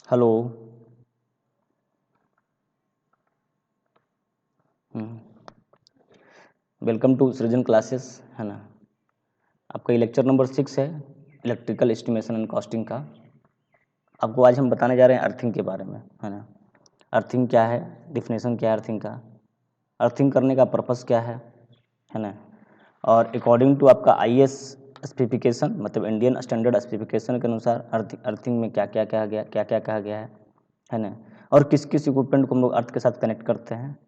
Hello. Welcome to सृजन classes, है ना। आपका ये लेक्चर नंबर 6 है, इलेक्ट्रिकल एस्टिमेशन एंड कॉस्टिंग का। आपको आज हम बताने जा रहे हैं अर्थिंग के बारे में, है ना। अर्थिंग क्या है, डिफिनेशन क्या है अर्थिंग का, अर्थिंग करने का पर्पस क्या है ना। और अकॉर्डिंग टू आपका IS स्पेसिफिकेशन, मतलब इंडियन स्टैंडर्ड स्पेसिफिकेशन के अनुसार अर्थिंग में क्या क्या कहा गया, क्या क्या कहा गया है ना। और किस किस इक्विपमेंट को हम लोग अर्थ के साथ कनेक्ट करते हैं,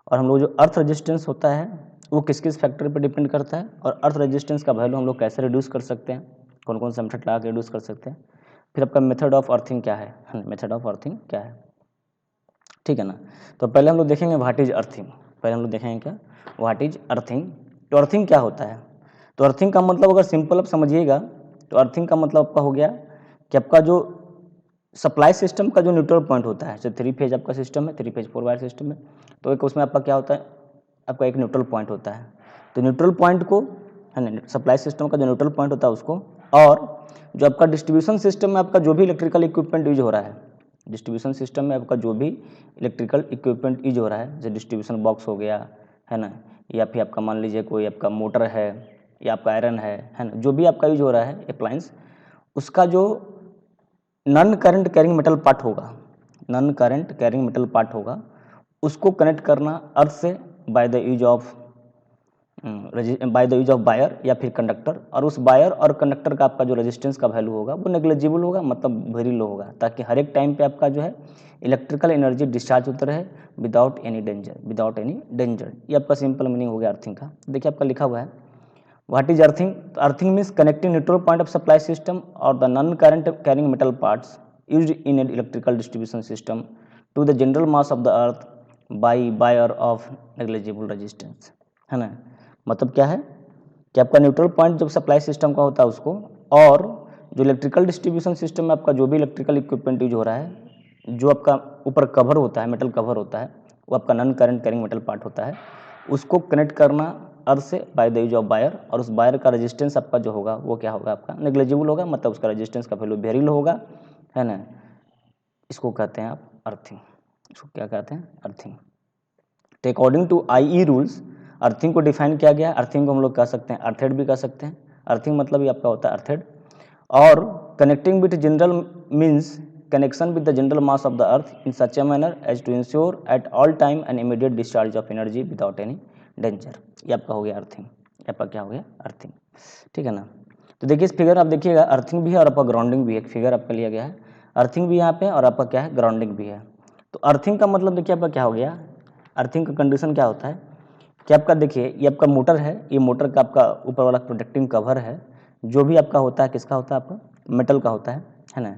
और हम लोग जो अर्थ रेजिस्टेंस होता है वो किस किस फैक्टर पर डिपेंड करता है, और अर्थ रेजिस्टेंस का वैल्यू हम लोग कैसे रिड्यूस कर सकते हैं, कौन कौन सा मेथड लगा के रिड्यूस कर सकते हैं। फिर आपका मेथड ऑफ अर्थिंग क्या है, मेथड ऑफ अर्थिंग क्या है, ठीक है ना। तो पहले हम लोग देखेंगे व्हाट इज अर्थिंग। पहले हम लोग देखेंगे क्या व्हाट इज अर्थिंग। तो अर्थिंग क्या होता है, तो अर्थिंग का मतलब अगर सिंपल आप समझिएगा तो अर्थिंग का मतलब आपका हो गया कि आपका जो सप्लाई सिस्टम का जो न्यूट्रल पॉइंट होता है, जैसे 3 फेज आपका सिस्टम है, 3 फेज 4 वायर सिस्टम है, तो एक उसमें आपका क्या होता है, आपका एक न्यूट्रल पॉइंट होता है। तो न्यूट्रल पॉइंट को, है ना, सप्लाई सिस्टम का जो न्यूट्रल पॉइंट होता है उसको, और जो आपका डिस्ट्रीब्यूशन सिस्टम में आपका जो भी इलेक्ट्रिकल इक्विपमेंट यूज हो रहा है, डिस्ट्रीब्यूशन सिस्टम में आपका जो भी इलेक्ट्रिकल इक्विपमेंट यूज हो रहा है, जैसे डिस्ट्रीब्यूशन बॉक्स हो गया, है ना, या फिर आपका मान लीजिए कोई आपका मोटर है, या आपका आयरन है ना, जो भी आपका यूज हो रहा है अप्लायंस, उसका जो non current carrying metal part होगा, non current carrying metal part होगा, उसको कनेक्ट करना अर्थ से by the use of wire या फिर कंडक्टर, और उस वायर और कंडक्टर का आपका जो रेजिस्टेंस का वैल्यू होगा वो नेग्लिजिबल होगा, मतलब वेरी लो होगा, ताकि हर एक टाइम पे आपका जो है इलेक्ट्रिकल एनर्जी डिस्चार्ज होता रहे without any danger, without any danger. ये आपका सिंपल मीनिंग हो गया अर्थिंग का। देखिए आपका लिखा हुआ है व्हाट इज अर्थिंग। तो earthing means connecting neutral point of supply system और the non current carrying metal parts used in an electrical distribution system to the general mass of the earth by wire of negligible resistance, है ना। मतलब क्या है कि आपका neutral point जब supply system का होता है उसको, और जो इलेक्ट्रिकल डिस्ट्रीब्यूशन सिस्टम में आपका जो भी इलेक्ट्रिकल इक्विपमेंट यूज हो रहा है, जो आपका ऊपर कवर होता है, मेटल कवर होता है, वो आपका non current carrying metal part होता है, उसको कनेक्ट करना अर्थ से by the use of wire, और उस वायर का रेजिस्टेंस आपका जो होगा वो क्या होगा, आपका नेग्लिजिबल होगा, मतलब उसका रेजिस्टेंस का वैल्यू वेरी लो होगा, है ना। इसको कहते हैं आप अर्थिंग। इसको क्या कहते हैं, अर्थिंग। तो according to IE rules earthing को डिफाइन किया गया। अर्थिंग को हम लोग कह सकते हैं अर्थेड भी कह सकते हैं। अर्थिंग मतलब ये आपका होता है अर्थेड। और connecting with general means connection with the general mass of the earth in such a manner as to insure at all time an immediate discharge of energy without any danger. ये आपका हो गया earthing. ये आपका क्या हो गया, earthing, ठीक है ना। तो देखिए इस फिगर आप देखिएगा, अर्थिंग भी है और आपका ग्राउंडिंग भी है। एक फिगर आपका लिया गया है, अर्थिंग भी यहाँ पे और आपका क्या है, ग्राउंडिंग भी है। तो अर्थिंग का मतलब देखिए आपका क्या हो गया, अर्थिंग का कंडीशन क्या होता है कि आपका देखिए ये आपका मोटर है, ये मोटर का आपका ऊपर वाला प्रोटेक्टिंग कवर है, जो भी आपका होता है किसका होता है, आपका मेटल का होता है ना।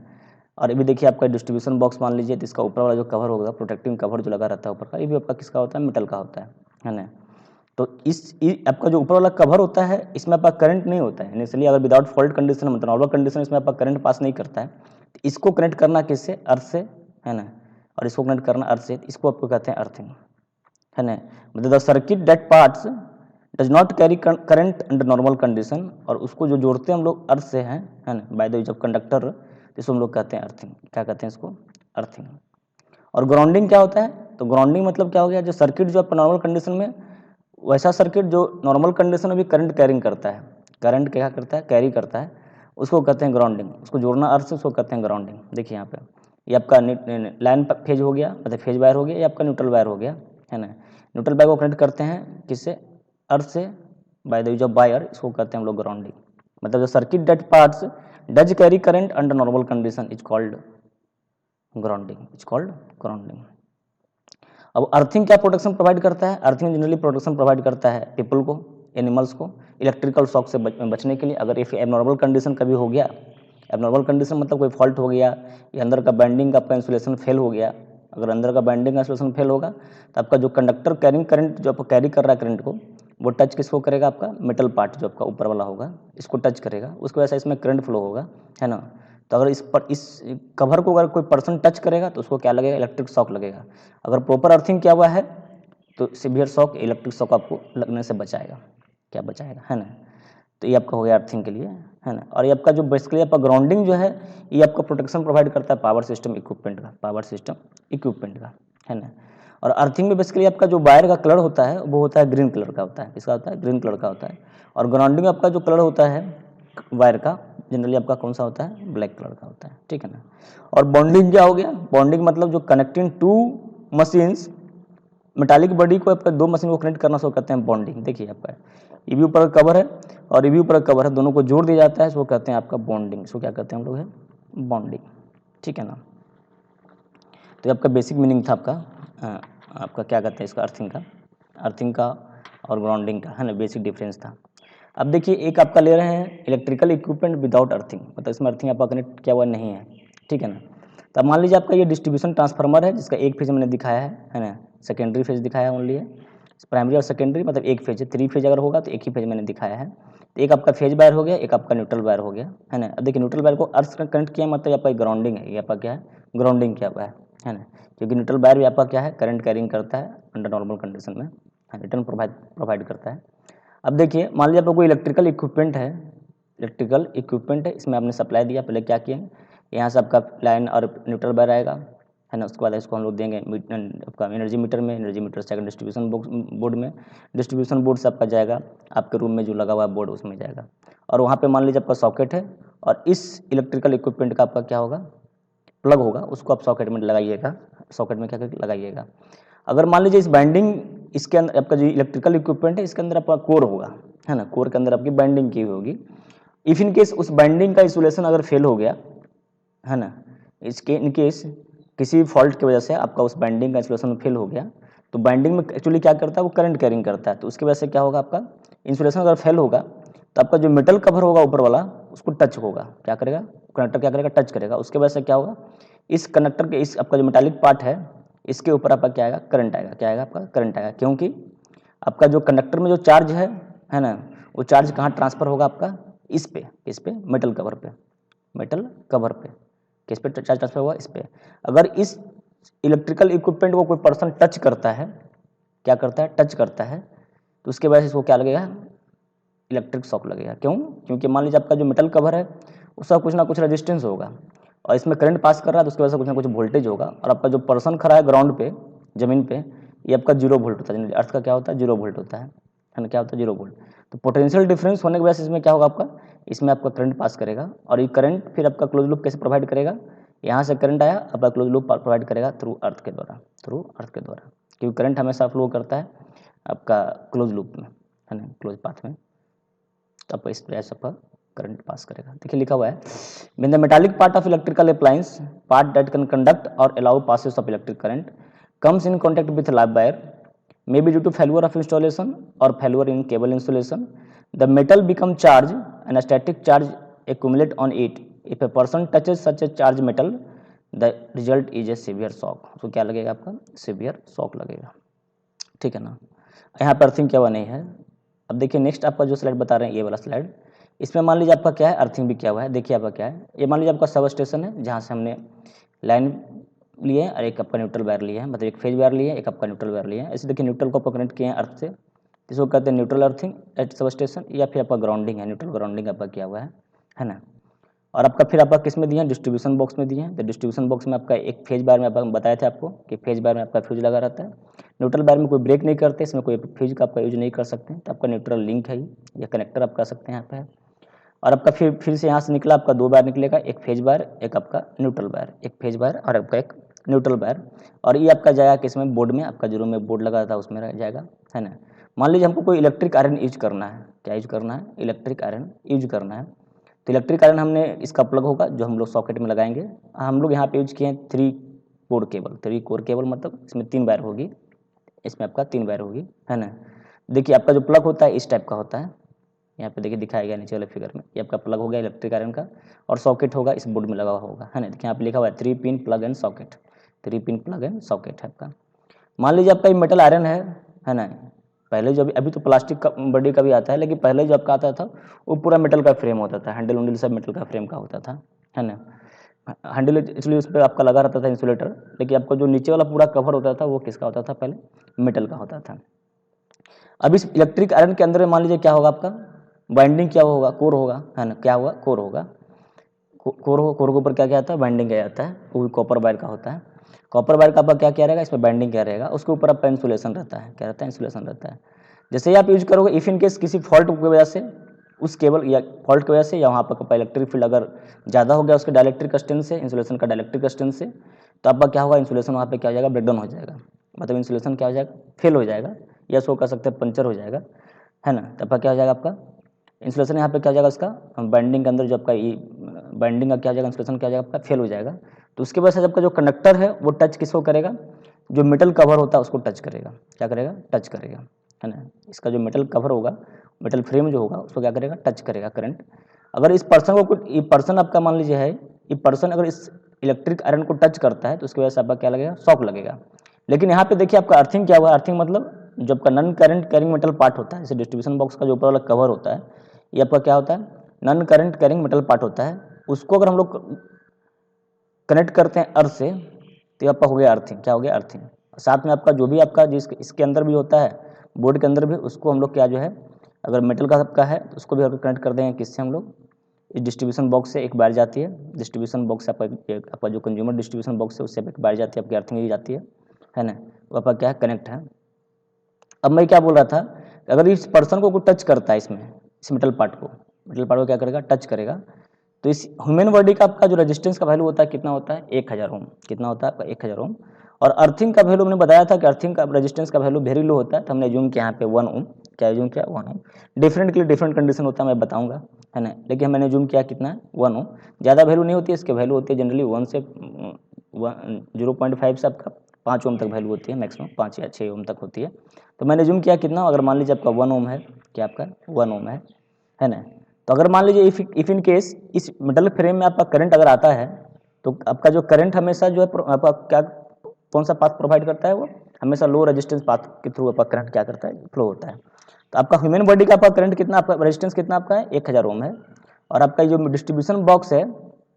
और ये भी देखिए आपका डिस्ट्रीब्यूशन बॉक्स मान लीजिए, तो इसका ऊपर वाला जो कवर होगा, प्रोटेक्टिंग कवर जो लगा रहता है ऊपर का, ये भी आपका किसका होता है, मेटल का होता है ना। तो आपका जो ऊपर वाला कवर होता है इसमें आपका करंट नहीं होता है इनिशियली, अगर विदाउट फॉल्ट कंडीशन, मतलब नॉर्मल कंडीशन इसमें आपका करंट पास नहीं करता है। तो इसको कनेक्ट करना किससे, अर्थ से, है ना, और इसको कनेक्ट करना अर्थ से, इसको आपको कहते हैं अर्थिंग, है ना। मतलब the circuit that parts does not carry current under normal condition, और उसको जो जोड़ते हैं हम लोग अर्थ से हैं, है ना, bye the use of conductor, इसको हम लोग कहते हैं अर्थिंग। क्या कहते हैं इसको, अर्थिंग। और ग्राउंडिंग क्या होता है, तो ग्राउंडिंग मतलब क्या हो गया, जो सर्किट जो आपका नॉर्मल कंडीशन में, वैसा सर्किट जो नॉर्मल कंडीशन में भी करंट कैरिंग करता है, करंट क्या करता है, कैरी करता है, उसको कहते हैं ग्राउंडिंग। उसको जोड़ना अर्थ से, उसको कहते हैं ग्राउंडिंग। देखिए यहाँ पे ये आपका लाइन फेज हो गया, मतलब फेज वायर हो गया, ये आपका न्यूट्रल वायर हो गया, है ना। न्यूट्रल वायर को कनेक्ट करते हैं किससे, अर्थ से, by the use of wire, इसको कहते हैं हम लोग ग्राउंडिंग। मतलब जो circuit that parts does carry current under normal condition is called grounding, is called grounding. अब अर्थिंग क्या प्रोटेक्शन प्रोवाइड करता है, अर्थिंग जनरली प्रोटेक्शन प्रोवाइड करता है पीपल को, एनिमल्स को, इलेक्ट्रिकल शॉक से बचने के लिए। अगर इफ एबनॉर्मल कंडीशन कभी हो गया, एबनॉर्मल कंडीशन मतलब कोई फॉल्ट हो गया, या अंदर का बैंडिंग आपका इंसुलेशन फेल हो गया, अगर अंदर का बैंडिंग इंसुलेशन फेल होगा तो आपका जो कंडक्टर कैरिंग करंट जो आपको कैरी कर रहा है करंट को, वो टच किसको करेगा, आपका मेटल पार्ट जो आपका ऊपर वाला होगा, इसको टच करेगा, उसकी वजह से इसमें करंट फ्लो होगा, है ना। तो अगर इस कवर को अगर कोई पर्सन टच करेगा तो उसको क्या लगेगा, इलेक्ट्रिक शॉक लगेगा। अगर प्रॉपर अर्थिंग किया हुआ है तो सीवियर शॉक, इलेक्ट्रिक शॉक आपको लगने से बचाएगा, क्या बचाएगा, है ना। तो ये आपका हो गया अर्थिंग के लिए, है ना। और ये आपका जो बेसिकली आपका ग्राउंडिंग जो है ये आपका प्रोटेक्शन प्रोवाइड करता है पावर सिस्टम इक्विपमेंट का, पावर सिस्टम इक्विपमेंट का, है ना। और अर्थिंग में बेसिकली आपका जो वायर का कलर होता है वो होता है ग्रीन कलर का होता है, किसका होता है, ग्रीन कलर का होता है। और ग्राउंडिंग आपका जो कलर होता है वायर का जनरली आपका कौन सा होता है, ब्लैक कलर का होता है, ठीक है ना। और बॉन्डिंग क्या हो गया, बॉन्डिंग मतलब जो connecting to machines, metallic body को आपका दो मशीन को कनेक्ट करना सो कहते हैं बॉन्डिंग। देखिए आपका ये भी ऊपर कवर है और ये भी ऊपर कवर है, दोनों को जोड़ दिया जाता है, इसको कहते हैं आपका बॉन्डिंग। इसको क्या कहते हैं हम लोग, है बॉन्डिंग, ठीक है ना। तो आपका बेसिक मीनिंग था आपका क्या कहते हैं इसका, अर्थिंग का और ग्राउंडिंग का, है ना, बेसिक डिफरेंस था। अब देखिए एक आपका ले रहे हैं इलेक्ट्रिकल इक्विपमेंट विदाउट अर्थिंग, मतलब इसमें अर्थिंग आपका कनेक्ट किया हुआ नहीं है, ठीक है ना। तो अब मान लीजिए आपका ये डिस्ट्रीब्यूशन ट्रांसफार्मर है जिसका एक फेज मैंने दिखाया है ना, सेकेंडरी फेज दिखाया ओनली है, प्राइमरी और सेकेंडरी मतलब एक फेज है, 3 फेज अगर होगा तो एक ही फेज मैंने दिखाया है। तो एक आपका फेज वायर हो गया, एक आपका न्यूट्रल वायर हो गया, है ना। अब देखिए न्यूट्रल वायर को अर्थ से कनेक्ट किया मतलब आपका ग्राउंडिंग है, ये आपका क्या है, ग्राउंडिंग किया हुआ है ना। क्योंकि न्यूट्रल वायर भी आपका क्या है, करंट कैरिंग करता है अंडर नॉर्मल कंडीशन में, रिटर्न प्रोवाइड करता है। अब देखिए मान लीजिए आपको कोई इलेक्ट्रिकल इक्विपमेंट है, इसमें आपने सप्लाई दिया, पहले क्या किए, यहाँ से आपका लाइन और न्यूट्रल वायर आएगा, है ना। उसके बाद इसको हम लोग देंगे आपका एनर्जी मीटर में, एनर्जी मीटर से डिस्ट्रीब्यूशन बोर्ड में, डिस्ट्रीब्यूशन बोर्ड से आपका जाएगा आपके रूम में जो लगा हुआ है बोर्ड उसमें जाएगा। और वहाँ पे मान लीजिए आपका सॉकेट है और इस इलेक्ट्रिकल इक्विपमेंट का आपका क्या होगा, प्लग होगा, उसको आप सॉकेट में लगाइएगा, सॉकेट में क्या करके लगाइएगा। अगर मान लीजिए इस बाइंडिंग, इसके अंदर आपका जो इलेक्ट्रिकल इक्विपमेंट है इसके अंदर आपका कोर होगा, है ना, कोर के अंदर आपकी बाइंडिंग की हुई होगी। इफ इन केस उस बाइंडिंग का इंसुलेशन अगर फेल हो गया, है ना, इसके इन केस किसी फॉल्ट की वजह से आपका उस बाइंडिंग का इंसुलेशन फेल हो गया, तो बाइंडिंग में एक्चुअली क्या करता है, वो करंट कैरिंग करता है, तो उसकी वजह से क्या होगा, आपका इंसुलेशन अगर फेल होगा तो आपका जो मेटल कवर होगा ऊपर वाला उसको टच होगा, क्या करेगा, कनेक्टर क्या करेगा, टच करेगा। उसके वजह से क्या होगा, इस कनेक्टर के इस आपका जो मेटालिक पार्ट है इसके ऊपर आपका क्या आएगा, करंट आएगा, क्या आएगा, आपका करंट आएगा। क्योंकि आपका जो कंडक्टर में जो चार्ज है ना, वो चार्ज कहाँ ट्रांसफर होगा, आपका इस पे मेटल कवर पे, मेटल कवर पे किस पे चार्ज ट्रांसफर हुआ, इस पे। अगर इस इलेक्ट्रिकल इक्विपमेंट को कोई पर्सन टच करता है, क्या करता है, टच करता है, तो उसके वजह से इसको क्या लगेगा, इलेक्ट्रिक शॉक लगेगा। क्यों, क्योंकि मान लीजिए आपका जो मेटल कवर है उसका कुछ ना कुछ रेजिस्टेंस होगा और इसमें करंट पास कर रहा है तो उसकी वजह से कुछ ना कुछ वोल्टेज होगा, और आपका जो पर्सन खड़ा है ग्राउंड पे, जमीन पे, ये आपका 0 वोल्ट होता है, अर्थ का क्या होता है, 0 वोल्ट होता है ना, क्या होता है, 0 वोल्ट। तो पोटेंशियल डिफरेंस होने की वजह से इसमें क्या होगा, आपका इसमें आपका करंट पास करेगा, और ये करंट फिर आपका क्लोज लूप कैसे प्रोवाइड करेगा, यहाँ से करंट आया, आपका क्लोज लूप प्रोवाइड करेगा थ्रू अर्थ के द्वारा, क्योंकि करंट हमेशा फ्लो करता है आपका क्लोज लूप में, है ना, क्लोज पाथ में, तो आपका इस प्रकार से आपका करंट पास करेगा। देखिए लिखा हुआ है, when the metallic part of electrical appliance, part that can conduct और allow passes of electric current, comes in contact with live wire, may be due to failure of installation or failure in cable insulation, the metal become charged and a static charge accumulate on it. If a person touches such a charged metal, the result is a severe shock. तो क्या लगेगा, आपका severe shock लगेगा, ठीक है ना। यहाँ पर अर्थिंग क्या हुआ नहीं है। अब देखिए नेक्स्ट आपका जो स्लाइड बता रहे हैं, ये वाला स्लाइड, इसमें मान लीजिए आपका क्या है, अर्थिंग भी क्या हुआ है। देखिए आपका क्या है, ये मान लीजिए आपका सब स्टेशन है जहाँ से हमने लाइन लिए हैं और एक आपका न्यूट्रल वायर लिया है, मतलब एक फेज वायर लिया है, एक आपका न्यूट्रल वायर लिया है। ऐसे देखिए न्यूट्रल को कनेक्ट किए हैं अर्थ से, इसको कहते हैं neutral earthing at substation, या फिर आपका ग्राउंडिंग है, न्यूट्रल ग्राउंडिंग आपका किया हुआ है ना। और आपका फिर आपका किस में दिए हैं, डिस्ट्रीब्यूशन बॉक्स में दिए हैं। तो डिस्ट्रीब्यूशन बॉक्स में आपका एक फेज बार में आपका बताया था आपको कि फेज बार में आपका फ्यूज लगा रहता है, न्यूट्रल बार में कोई ब्रेक नहीं करते, इसमें कोई फ्यूज का आपका यूज नहीं कर सकते, तो आपका न्यूट्रल लिंक है या कनेक्टर आप कर सकते हैं यहाँ पे। और आपका फिर से यहाँ से निकला आपका 2 बार निकलेगा, एक फेज बार, एक आपका न्यूट्रल बार, एक फेज बार और आपका एक न्यूट्रल बार। और ये आपका जाएगा किसमें, बोर्ड में, आपका जो रूम में बोर्ड लगा था उसमें जाएगा, है ना। मान लीजिए हमको कोई इलेक्ट्रिक आयरन यूज करना है, क्या यूज करना है, इलेक्ट्रिक आयरन यूज करना है। तो इलेक्ट्रिक आयरन हमने इसका प्लग होगा जो हम लोग सॉकेट में लगाएंगे। हम लोग यहाँ पे यूज किए हैं 3 कोर केबल, मतलब इसमें 3 वायर होगी, इसमें आपका 3 वायर होगी, है ना। देखिए आपका जो प्लग होता है इस टाइप का होता है, यहाँ पे देखिए दिखाया गया नीचे वाले फिगर में, ये आपका प्लग हो गया इलेक्ट्रिक आयरन का, और सॉकेट होगा इस बोर्ड में लगा हुआ होगा, है ना। देखिए यहाँ पे लिखा हुआ है 3 pin plug and socket, 3 pin plug and socket है आपका। मान लीजिए आपका ये मेटल आयरन है ना। पहले जो अभी तो प्लास्टिक का बॉडी का भी आता है, लेकिन पहले जो आपका आता था वो पूरा मेटल का फ्रेम होता था, हैंडल उंडल सब मेटल का फ्रेम का होता था, है ना। हैंडल इसलिए उस पर आपका लगा रहता था इंसुलेटर, लेकिन आपको जो नीचे वाला पूरा कवर होता था वो किसका होता था, पहले मेटल का होता था। अब इस इलेक्ट्रिक आयरन के अंदर मान लीजिए क्या होगा, आपका बाइंडिंग क्या होगा, कोर होगा, है ना, क्या होगा, कोर होगा, कोर के ऊपर क्या क्या आता है, बाइंडिंग किया जाता है, वो भी कॉपर वायर का होता है। कॉपर वायर का आपका क्या क्या रहेगा, इसमें बाइंडिंग क्या रहेगा, उसके ऊपर आपका इंसुलेशन रहता है, क्या रहता है, इंसुलेशन रहता है। जैसे ही आप यूज करोगे, इफ इन केस किसी फॉल्ट की वजह से, उस केबल या फॉल्ट की वजह से, या वहाँ पर इलेक्ट्रिक फील्ड अगर ज़्यादा हो गया उसके डायलेक्ट्रिक स्ट्रेंथ से, इंसुलेशन का डायलेक्ट्रिक स्ट्रेंथ से, तो आपका क्या होगा, इंसुलेशन वहाँ पे क्या हो जाएगा, ब्रेकडाउन हो जाएगा, मतलब इंसुलेशन क्या हो जाएगा, फेल हो जाएगा, या इसको कह सकते हैं पंचर हो जाएगा, है ना। तो आपका क्या हो जाएगा, आपका इंसुलेशन यहाँ पे क्या हो जाएगा, उसका बाइंडिंग के अंदर जो आपका बाइंडिंग का क्या हो जाएगा, इंसुलेशन क्या हो जाएगा, आपका फेल हो जाएगा। तो उसके वजह से आपका जो कंडक्टर है वो टच किसको करेगा, जो मेटल कवर होता है उसको टच करेगा, क्या करेगा, टच करेगा, है ना। इसका जो मेटल कवर होगा, मेटल फ्रेम जो होगा उसको क्या करेगा, टच करेगा करंट। अगर इस पर्सन को कुछ, ये पर्सन आपका मान लीजिए है, ये पर्सन अगर इस इलेक्ट्रिक आयरन को टच करता है तो उसकी वजह से आपका क्या लगेगा, शॉक लगेगा। लेकिन यहाँ पे देखिए आपका अर्थिंग क्या हुआ, अर्थिंग मतलब जो आपका non current carrying metal part होता है, जैसे डिस्ट्रीब्यूशन बॉक्स का जो ऊपर वाला कवर होता है, ये आपका क्या होता है, non current carrying metal part होता है। उसको अगर हम लोग कनेक्ट करते हैं अर्थ से, तो आपका हो गया अर्थिंग, क्या हो गया, अर्थिंग। साथ में आपका जो भी आपका जिस इसके अंदर भी होता है, बोर्ड के अंदर भी, उसको हम लोग क्या जो है, अगर मेटल का सबका है तो उसको भी अगर कनेक्ट कर देंगे किससे, हम लोग इस डिस्ट्रीब्यूशन बॉक्स से एक वायर जाती है, डिस्ट्रीब्यूशन बॉक्स से आपका जो कंज्यूमर डिस्ट्रीब्यूशन बॉक्स है उससे एक वायर जाती है, आपकी अर्थिंग ही जाती है ना, वो आपका क्या है, कनेक्ट है। अब मैं क्या बोल रहा था, अगर इस पर्सन को टच करता है इसमें, इस मेटल पार्ट को क्या करेगा, टच करेगा, तो इस ह्यूमन बॉडी का आपका जो रेजिस्टेंस का वैल्यू होता है कितना होता है, 1000 ओम, कितना होता है आपका 1000 ओम। और अर्थिंग का वैल्यू हमने बताया था कि अर्थिंग का रेजिस्टेंस का वैल्यू वेरी लो होता है, तो हमने जूम किया यहाँ पे 1 ओम, क्या जूम किया, 1 ओम। डिफरेंट के लिए डिफरेंट कंडीशन होता है, मैं बताऊंगा, है ना, लेकिन मैंने जूम किया कितना है, 1 ओम। ज़्यादा वैल्यू नहीं होती है, इसकी वैल्यू होती है जनरली 1 से 0.5 से आपका 5 ओम तक वैल्यू होती है, मैक्सिमम 5 या 6 ओम तक होती है। तो मैंने जूम किया कितना, अगर मान लीजिए आपका 1 ओम है, क्या आपका 1 ओम है ना। तो अगर मान लीजिए इफ इन केस इस मेटल फ्रेम में आपका करंट अगर आता है, तो आपका जो करंट हमेशा जो है आपका क्या, कौन सा पाथ प्रोवाइड करता है, वो हमेशा लो रेजिस्टेंस पाथ के थ्रू आपका करंट क्या करता है, फ्लो होता है। तो आपका ह्यूमन बॉडी का आपका करंट कितना, आपका रेजिस्टेंस कितना आपका है, 1000 ओम है। और आपका जो डिस्ट्रीब्यूशन बॉक्स है,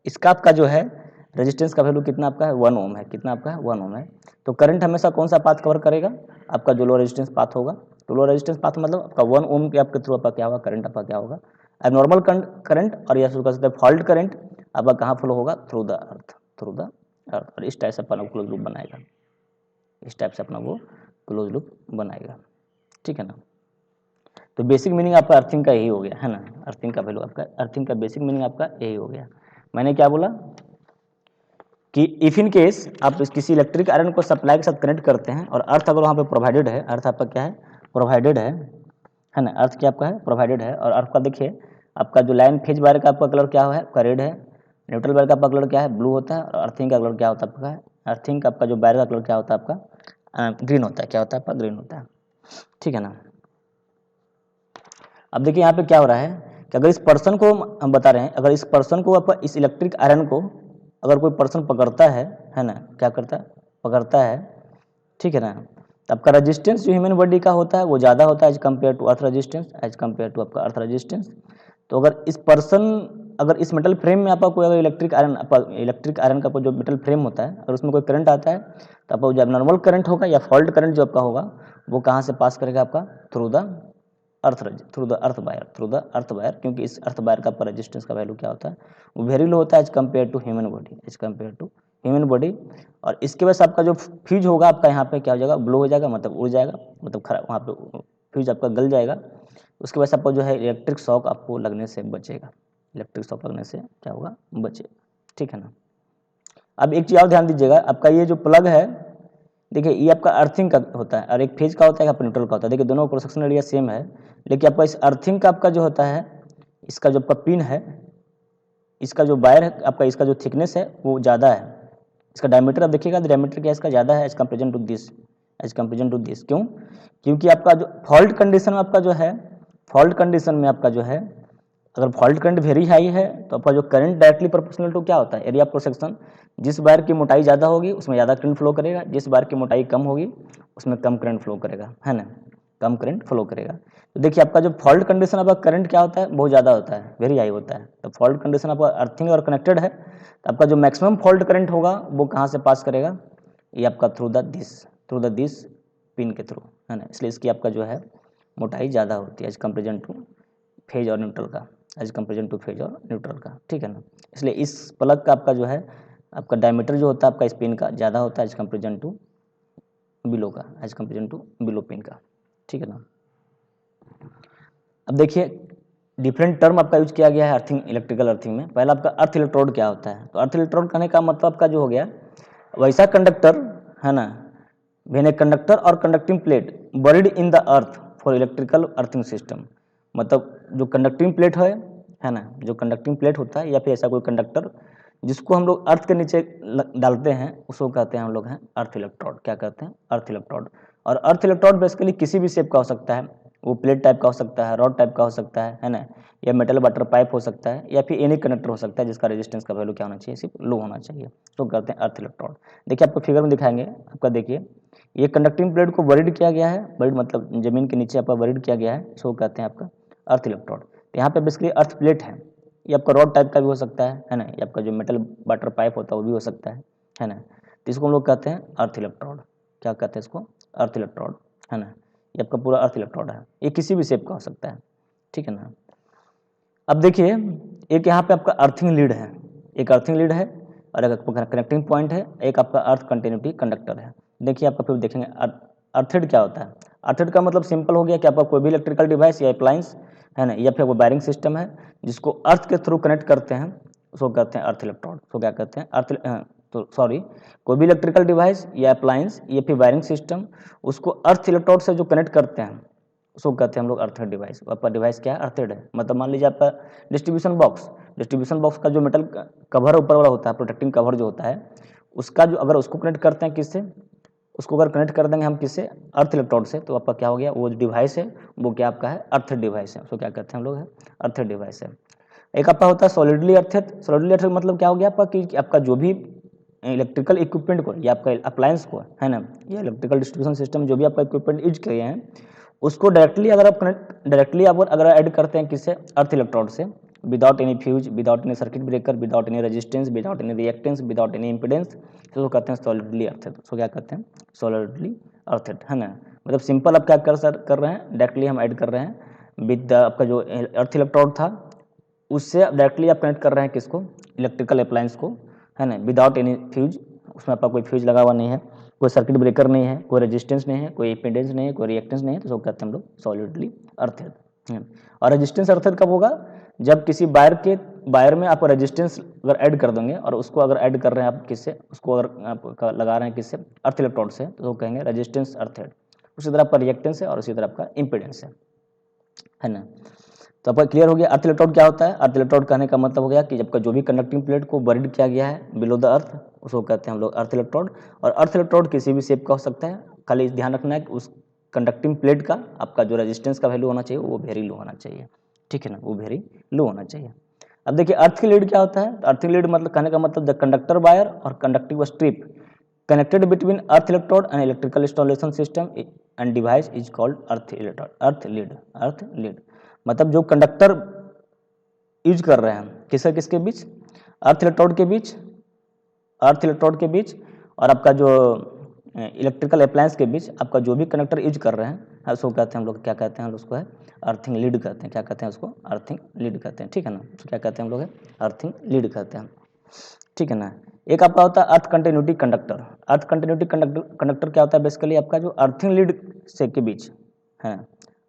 इसका आपका जो है रेजिस्टेंस का वैल्यू कितना आपका है, 1 ओम है, कितना आपका है, 1 ओम है। तो करंट हमेशा कौन सा पाथ कवर करेगा, आपका जो लो रेजिस्टेंस पाथ होगा। तो लो रेजिस्टेंस पाथ मतलब आपका 1 ओम के आपके थ्रू आपका क्या होगा, करंट आपका क्या होगा, अब नॉर्मल करंट, और या कह सकते हैं फॉल्ट करंट आपका कहाँ फ्लो होगा, through the earth, through the earth. और इस टाइप से अपना क्लोज लूप बनाएगा, इस टाइप से अपना वो क्लोज लूप बनाएगा, ठीक है ना। तो बेसिक मीनिंग आपका अर्थिंग का यही हो गया, है ना, अर्थिंग का वैल्यू आपका, अर्थिंग का बेसिक मीनिंग आपका यही हो गया। मैंने क्या बोला कि इफ इन केस आप किसी इलेक्ट्रिक आयरन को सप्लाई के साथ कनेक्ट करते हैं, और अर्थ अगर वहाँ पे प्रोवाइडेड है, अर्थ आपका क्या है, प्रोवाइडेड है ना, अर्थ क्या आपका है, प्रोवाइडेड है। और अर्थ का देखिए आपका जो लाइन फेज वायर का आपका कलर क्या है, आपका रेड है, न्यूट्रल वायर का आपका कलर क्या है, ब्लू होता है, और अर्थिंग का कलर क्या होता है आपका, अर्थिंग का आपका जो वायर का कलर क्या होता है आपका, ग्रीन होता है, क्या होता है आपका, ग्रीन होता है, ठीक है ना। अब देखिए यहाँ पे क्या हो रहा है कि अगर इस पर्सन को हम बता रहे हैं, अगर इस पर्सन को आपका इस इलेक्ट्रिक आयरन को अगर कोई पर्सन पकड़ता है ना, क्या करता है, पकड़ता है, ठीक है ना, तो आपका रेजिस्टेंस जो ह्यूमन बॉडी का होता है वो ज़्यादा होता है as compare to earth resistance, as compare to आपका अर्थ रेजिस्टेंस। तो अगर इस पर्सन, अगर इस मेटल फ्रेम में आपका कोई अगर इलेक्ट्रिक आयरन का जो मेटल फ्रेम होता है, अगर उसमें कोई करंट आता है, तो आपका जो नॉर्मल करंट होगा या फॉल्ट करंट जो आपका होगा, वो कहाँ से पास करेगा आपका, through the through the earth wire, through the earth wire, क्योंकि इस अर्थ वायर का रेजिस्टेंस का वैल्यू क्या होता है, वो वेरी लो होता है as compare to human body, as compare to human body. और इसके वजह से आपका जो फ्यूज होगा आपका यहाँ पे क्या हो जाएगा, ब्लो हो जाएगा, मतलब उड़ जाएगा, मतलब खराब, वहाँ पे फ्यूज आपका गल जाएगा। उसकी वजह से आपको जो है इलेक्ट्रिक शॉक आपको लगने से बचेगा, इलेक्ट्रिक शॉक लगने से क्या होगा, बचे, ठीक है ना। अब एक चीज़ और ध्यान दीजिएगा, आपका ये जो प्लग है, देखिए ये आपका अर्थिंग का होता है, और एक फेज का होता है, आपका न्यूट्रल का होता है। देखिए दोनों क्रॉस सेक्शनल एरिया सेम है, लेकिन आपका इस अर्थिंग का आपका जो होता है, इसका जो आपका पिन है, इसका जो वायर है आपका, इसका जो थिकनेस है वो ज़्यादा है, इसका डायमीटर आप देखिएगा, डायमीटर क्या इसका ज़्यादा है as comparison to this, as comparison to this. क्यों, क्योंकि आपका जो फॉल्ट कंडीशन में आपका जो है, फॉल्ट कंडीशन में आपका जो है, अगर फॉल्ट करंट वेरी हाई है, तो आपका जो करंट डायरेक्टली प्रोपोर्शनल टू क्या होता है, एरिया क्रॉस सेक्शन। जिस वायर की मोटाई ज़्यादा होगी उसमें ज़्यादा करंट फ्लो करेगा, जिस वायर की मोटाई कम होगी उसमें कम करंट फ्लो करेगा, है ना, कम करंट फ्लो करेगा। तो देखिए आपका जो फॉल्ट कंडीशन आपका करंट क्या होता है, बहुत ज़्यादा होता है, वेरी हाई होता है। तो फॉल्ट कंडीशन आपका अर्थिंग और कनेक्टेड है, तो आपका जो मैक्सिमम फॉल्ट करंट होगा वो कहाँ से पास करेगा, ये आपका थ्रू द दिस पिन के थ्रू, है ना। इसलिए इसकी आपका जो है मोटाई ज़्यादा होती है एज कंपेरिजन टू फेज और न्यूट्रल का, एज कंपेरिजन टू फेज और न्यूट्रल का, ठीक है ना। इसलिए इस प्लग का आपका जो है आपका डायमीटर जो होता है आपका स्पिन का ज़्यादा होता है एज कंपेरिजन टू बिलो का, as comparison to below pin का, ठीक है ना। अब देखिए डिफरेंट टर्म आपका यूज किया गया है अर्थिंग, इलेक्ट्रिकल अर्थिंग में। पहला आपका अर्थ इलेक्ट्रोड क्या होता है, तो अर्थ इलेक्ट्रोड कहने का मतलब आपका जो हो गया वैसा कंडक्टर है ना, वेन ए कंडक्टर और conducting plate buried in the earth for electrical earthing system. मतलब जो कंडक्टिंग प्लेट है ना, जो कंडक्टिंग प्लेट होता है या फिर ऐसा कोई कंडक्टर जिसको हम लोग अर्थ के नीचे डालते हैं उसको कहते हैं हम लोग हैं अर्थ इलेक्ट्रोड। क्या कहते हैं, अर्थ इलेक्ट्रोड। और अर्थ इलेक्ट्रोड बेसिकली किसी भी शेप का हो सकता है, वो प्लेट टाइप का हो सकता है, रॉड टाइप का हो सकता है ना, या मेटल वाटर पाइप हो सकता है, या फिर एनी कंडक्टर हो सकता है जिसका रेजिस्टेंस का वैल्यू क्या होना चाहिए, सिर्फ लो होना चाहिए, तो कहते हैं अर्थ इलेक्ट्रोड। देखिए आपको फिगर में दिखाएंगे, आपका देखिए ये कंडक्टिंग प्लेट को बरीड किया गया है, बरीड मतलब जमीन के नीचे आपका बरीड किया गया है, इसको कहते हैं आपका अर्थ इलेक्ट्रोड। तो यहाँ पे बेसिकली अर्थ प्लेट है, ये आपका रॉड टाइप का भी हो सकता है ना, ये आपका जो मेटल वाटर पाइप होता है वो भी हो सकता है ना, तो इसको हम लोग कहते हैं अर्थ इलेक्ट्रोड। क्या कहते हैं इसको, अर्थ इलेक्ट्रोड, है ना। ये आपका पूरा अर्थ इलेक्ट्रोड है, ये किसी भी शेप का हो सकता है, ठीक है ना। अब देखिए एक यहाँ पे आपका अर्थिंग लीड है, एक अर्थिंग लीड है और एक आपका कनेक्टिंग पॉइंट है, एक आपका अर्थ कंटिन्यूटी कंडक्टर है। देखिए आपका फिर देखेंगे अर्थेड क्या होता है। अर्थेड का मतलब सिंपल हो गया कि आपका कोई भी इलेक्ट्रिकल डिवाइस या अप्लायंस है ना, या फिर वो वायरिंग सिस्टम है जिसको अर्थ के थ्रू कनेक्ट करते हैं उसको कहते हैं अर्थ इलेक्ट्रोड। उसको क्या कहते हैं, अर्थ तो सॉरी कोई भी इलेक्ट्रिकल डिवाइस या अप्लायंस या फिर वायरिंग सिस्टम उसको अर्थ इलेक्ट्रोड से जो कनेक्ट करते हैं उसको कहते हैं हम लोग अर्थेड डिवाइस। आपका डिवाइस क्या है, अर्थेड है। मतलब मान लीजिए आपका डिस्ट्रीब्यूशन बॉक्स का जो मेटल कवर ऊपर वाला होता है, प्रोटेक्टिंग कवर जो होता है उसका जो अगर उसको कनेक्ट करते हैं किससे, उसको अगर कनेक्ट कर देंगे हम किससे, अर्थ इलेक्ट्रोड से, तो आपका क्या हो गया, वो जो डिवाइस है वो क्या आपका है, अर्थेड डिवाइस है। उसको क्या कहते हैं हम लोग है, अर्थेड डिवाइस है। एक आपका होता है सॉलिडली अर्थेड। सॉलिडली अर्थेड मतलब क्या हो गया आपका कि आपका जो भी इलेक्ट्रिकल इक्विपमेंट को या आपका अप्लायंस को है ना, या इलेक्ट्रिकल डिस्ट्रीब्यूशन सिस्टम जो भी आपका इक्विपमेंट यूज किए हैं उसको डायरेक्टली अगर आप कनेक्ट डायरेक्टली आप अगर ऐड करते हैं किससे, अर्थ इलेक्ट्रोड से, without any fuse, without any circuit breaker, without any resistance, without any reactance, without any impedance, तो वो कहते हैं सॉलिडली अर्थेड। उसको क्या कहते हैं, सॉलिडली अर्थेड, है ना। मतलब सिंपल आप क्या कर रहे हैं, डायरेक्टली हम ऐड कर रहे हैं विद आपका जो अर्थ इलेक्ट्रोड था उससे डायरेक्टली आप कनेक्ट कर रहे हैं किसको, इलेक्ट्रिकल अप्लायंस को, है ना, विदाउट एनी फ्यूज, उसमें आपका कोई फ्यूज लगा हुआ नहीं है, कोई सर्किट ब्रेकर नहीं है, कोई रेजिस्टेंस नहीं है, कोई इम्पीडेंस नहीं है, कोई रिएक्टेंस नहीं है, तो उसको कहते हैं हम लोग सॉलिडली अर्थेड। और रेजिस्टेंस अर्थेड कब होगा, जब किसी वायर में आप रेजिस्टेंस अगर ऐड कर देंगे और उसको अगर ऐड कर रहे हैं आप किससे, उसको अगर आप लगा रहे हैं किससे, अर्थ इलेक्ट्रोड से, तो वो कहेंगे रेजिस्टेंस अर्थेड। उसी तरह आपका रिएक्टेंस है और उसी तरह आपका इम्पीडेंस है ना। तो आपका क्लियर हो गया अर्थ इलेक्ट्रोड क्या होता है। अर्थ इलेक्ट्रोड कहने का मतलब हो गया कि जब जो भी कंडक्टिंग प्लेट को बरीड किया गया है बिलो द अर्थ उसको कहते हैं हम लोग अर्थ इलेक्ट्रोड। और अर्थ इलेक्ट्रोड किसी भी शेप का हो सकता है, खाली ध्यान रखना है कि उस कंडक्टिंग प्लेट का आपका जो रेजिस्टेंस का वैल्यू होना चाहिए वो वेरी लो होना चाहिए, ठीक है ना, वो वेरी लो होना चाहिए। अब देखिए अर्थ लीड क्या होता है। अर्थ लीड मतलब कहने का मतलब द कंडक्टर वायर और conductive strip connected between earth electrode and electrical installation system and device is called earth electrode, earth lead. मतलब जो कंडक्टर यूज कर रहे हैं किसके किसके बीच, अर्थ इलेक्ट्रोड के बीच, अर्थ इलेक्ट्रोड के बीच और आपका जो इलेक्ट्रिकल अप्लायंस के बीच आपका जो भी कनेक्टर यूज कर रहे हैं उसको कहते हैं हम लोग, क्या कहते हैं उसको है अर्थिंग लीड कहते हैं। क्या कहते हैं उसको, अर्थिंग लीड कहते हैं, ठीक है ना। तो क्या कहते हैं हम लोग है, अर्थिंग लीड कहते हैं, ठीक है ना। एक आपका होता है अर्थ कंटिन्यूटी कंडक्टर। अर्थ कंटिन्यूटी कंडक्टर क्या होता है, बेसिकली आपका जो अर्थिंग लीड से के बीच है,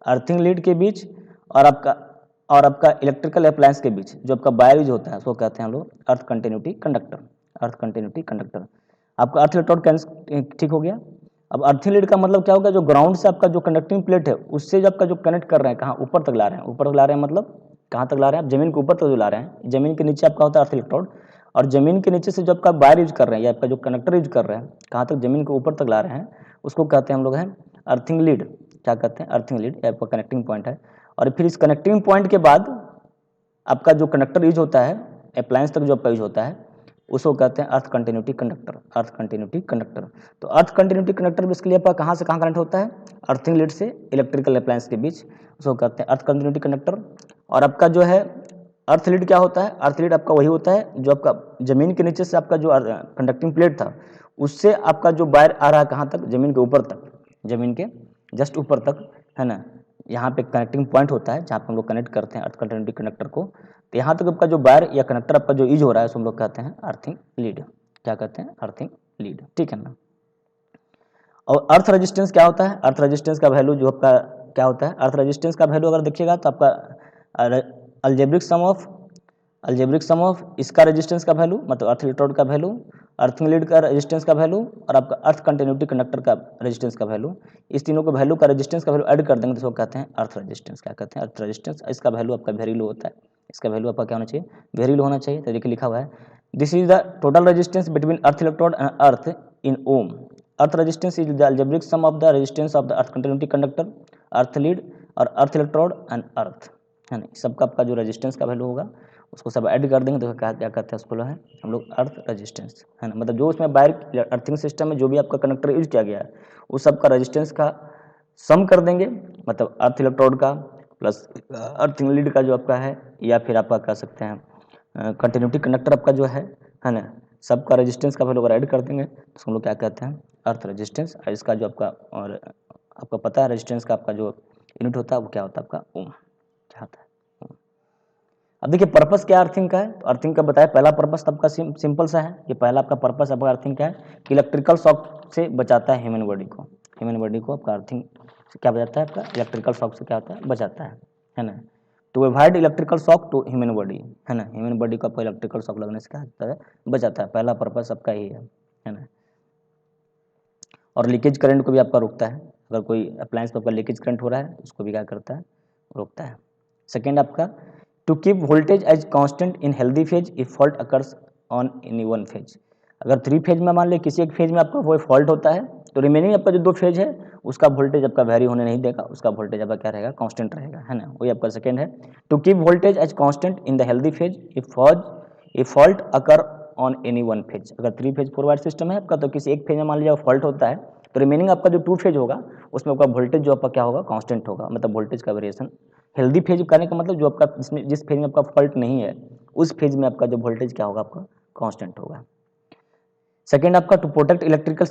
अर्थिंग लीड के बीच और आपका इलेक्ट्रिकल अप्लायंस के बीच जो आपका वायर यूज होता है उसको कहते हैं हम लोग अर्थ कंटिन्यूटी कंडक्टर, अर्थ कंटिन्यूटी कंडक्टर। आपका अर्थ इलेक्ट्रोड ठीक हो गया। अब अर्थिंग लीड का मतलब क्या होगा, जो ग्राउंड से आपका जो कंडक्टिंग प्लेट है उससे जो आपका जो कनेक्ट कर रहे हैं कहाँ, ऊपर तक ला रहे हैं, ऊपर तक ला रहे हैं मतलब कहाँ तक ला रहे हैं आप, जमीन के ऊपर तक जो ला रहे हैं, जमीन के नीचे आपका होता है अर्थ इलेक्ट्रोड और जमीन के नीचे से जो आपका वायर यूज कर रहे हैं या आपका जो कनेक्टर यूज कर रहे हैं कहाँ तक, जमीन के ऊपर तक ला रहे हैं, उसको कहते हैं हम लोग हैं अर्थिंग लीड। क्या कहते हैं, अर्थिंग लीड, आपका कनेक्टिंग पॉइंट है। और फिर इस कनेक्टिंग पॉइंट के बाद आपका जो कनेक्टर यूज होता है अप्लायंस तक जो आपका यूज होता है उसको कहते हैं अर्थ कंटिन्यूटी कंडक्टर, अर्थ कंटिन्यूटी कंडक्टर। तो अर्थ कंटिन्यूटी कंडक्टर बेसिकली आपका कहाँ से कहाँ कनेक्ट होता है, अर्थिंग लीड से इलेक्ट्रिकल अप्लायंस के बीच, उसको कहते हैं अर्थ कंटिन्यूटी कंडक्टर। और आपका जो है अर्थ लीड क्या होता है, अर्थ लीड आपका वही होता है जो आपका जमीन के नीचे से आपका जो कंडक्टिंग प्लेट था उससे आपका जो वायर आ रहा है कहाँ तक, जमीन के ऊपर तक, जमीन के जस्ट ऊपर तक, है ना, यहाँ पे कनेक्टिंग पॉइंट होता है जहाँ पे हम लोग कनेक्ट करते हैं अर्थ कंडक्टिविटी कंडक्टर को। तो यहाँ तक आपका जो वायर या कनेक्टर आपका जो यूज हो रहा है उसको हम लोग कहते हैं अर्थिंग लीड। क्या कहते हैं? अर्थिंग लीड, ठीक है ना। और अर्थ रेजिस्टेंस क्या होता है? अर्थ रेजिस्टेंस का वैल्यू जो आपका क्या होता है? अर्थ रेजिस्टेंस का वैल्यू अगर देखिएगा तो आपका अल्जेब्रिक सम ऑफ इसका रेजिस्टेंस का वैल्यू मतलब अर्थ इलेक्ट्रोड का वैल्यू, अर्थिंग लीड का रेजिस्टेंस का वैल्यू और आपका अर्थ कंटिन्यूटी कंडक्टर का रेजिस्टेंस का वैल्यू, इस तीनों को वैल्यू का रेजिस्टेंस का वैल्यू ऐड कर देंगे तो इसको कहते हैं अर्थ रेजिस्टेंस। क्या कहते हैं? Earth resistance. इसका वैल्यू आपका वेरी लो होता है। इसका वैल्यू आपका क्या होना चाहिए? वेरी लो होना चाहिए। तो देखिए लिखा हुआ है this is the total resistance between earth electrode and earth in ohm. Earth resistance is the algebraic sum of the resistance of the earth continuity conductor, earth lead और अर्थ इलेक्ट्रोड एंड अर्थ, है ना। सबका आपका जो resistance का value होगा उसको सब ऐड कर देंगे तो क्या क्या कहते हैं उसको है हम लोग अर्थ रेजिस्टेंस, है ना। मतलब जो उसमें वायर अर्थिंग सिस्टम में जो भी आपका कनेक्टर यूज किया गया है उस सब का रेजिस्टेंस का सम कर देंगे, मतलब अर्थ इलेक्ट्रोड का प्लस अर्थिंग लीड का जो आपका है, या फिर आपका कह सकते हैं कंटिन्यूटी कंडक्टर आपका जो है ना, सबका रेजिस्टेंस का वैल्यू अगर ऐड कर देंगे तो हम लोग क्या कहते हैं अर्थ रेजिस्टेंस। और इसका जो आपका और आपका पता है रेजिस्टेंस का आपका जो यूनिट होता है वो क्या होता है आपका ओम, क्या होता है। अब देखिए पर्पस क्या अर्थिंग का है, तो अर्थिंग का बताया पहला पर्पस आपका सिंपल सा है। ये पहला आपका पर्पस आपका अर्थिंग क्या है कि इलेक्ट्रिकल शॉक से बचाता है ह्यूमन बॉडी को। ह्यूमन बॉडी को आपका अर्थिंग से क्या बचाता है? आपका इलेक्ट्रिकल शॉक से क्या होता है? बचाता है ना। To avoid electrical shock to human body, है ना। ह्यूमन बॉडी को आपको इलेक्ट्रिकल शॉक लगने से क्या होता है? बचाता है। पहला पर्पस आपका यही है ना। और लीकेज करंट को भी आपका रोकता है। अगर कोई अप्लायंस पर आपका लीकेज करंट हो रहा है उसको भी क्या करता है? रोकता है। सेकेंड आपका to keep voltage as constant in healthy phase if fault occurs on any one phase. अगर 3 फेज में मान लिया किसी एक फेज में आपका वो फॉल्ट होता है तो रिमेनिंग आपका जो 2 फेज है उसका वोल्टेज आपका वेरी होने नहीं देगा, उसका वोल्टेज आपका क्या रहेगा? कांस्टेंट रहेगा, है ना। वही आपका सेकेंड है to keep voltage as constant in the healthy phase if fault occur on any one phase. अगर 3 फेज 4 वायर सिस्टम है आपका तो किसी एक फेज में मान लिया फॉल्ट होता है तो रिमेनिंग आपका जो 2 फेज होगा उसमें आपका वोल्टेज जो आपका क्या होगा? कांस्टेंट होगा। मतलब वोल्टेज का वेरिएशन हेल्दी फेज करने का मतलब जो आपका जिस फेज में आपका फॉल्ट नहीं है उस फेज में आपका जो वोल्टेज क्या होगा? आपका कांस्टेंट होगा। सेकेंड आपका to protect electric